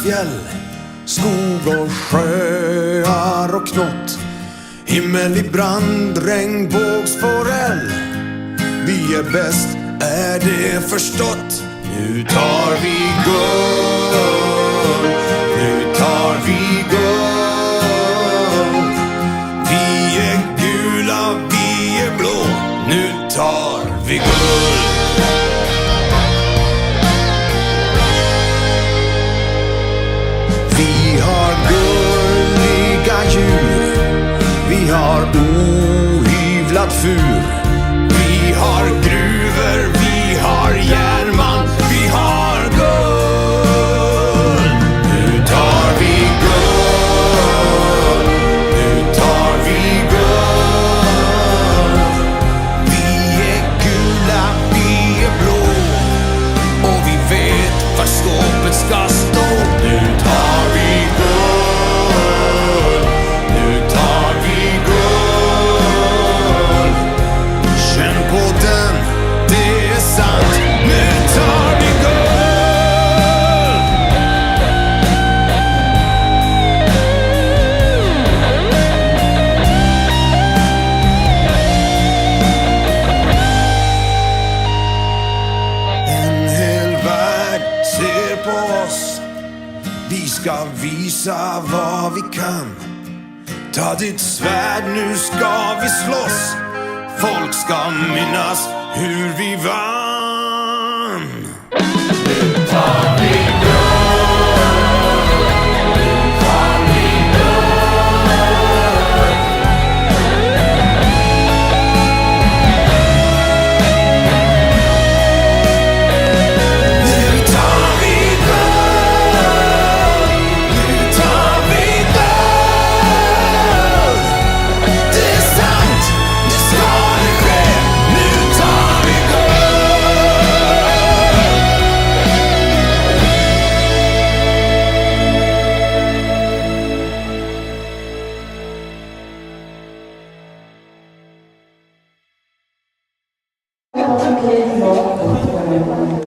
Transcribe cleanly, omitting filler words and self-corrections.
fjäll, skog och sjöar och knott. Himmel i brand, regnbågsforell. Vi är bäst, är det förstått. Nu tar vi guld, nu tar vi guld. Vi är gula, vi är blå, nu tar vi guld. Vi har gulliga djur, vi har ohyvlad fur. Vi har gruvor, vi har järnmalm, vi har guld. Nu tar vi guld, nu tar vi guld. Vi är gula, vi är blå, och vi vet var skåpet ska stå. Nu tar vi guld, nu tar vi guld. Känn på den, det är sant. Nu tar vi guld. En hel värld ser på oss. Vi ska visa vad vi kan. Ta ditt svärd, nu ska vi slåss. Folk ska minnas hur vi vann. Nu tar vi guld, nu tar vi guld. Nu tar vi guld, nu tar vi guld. Det är sant, nu ska det ske. Nu tar vi guld.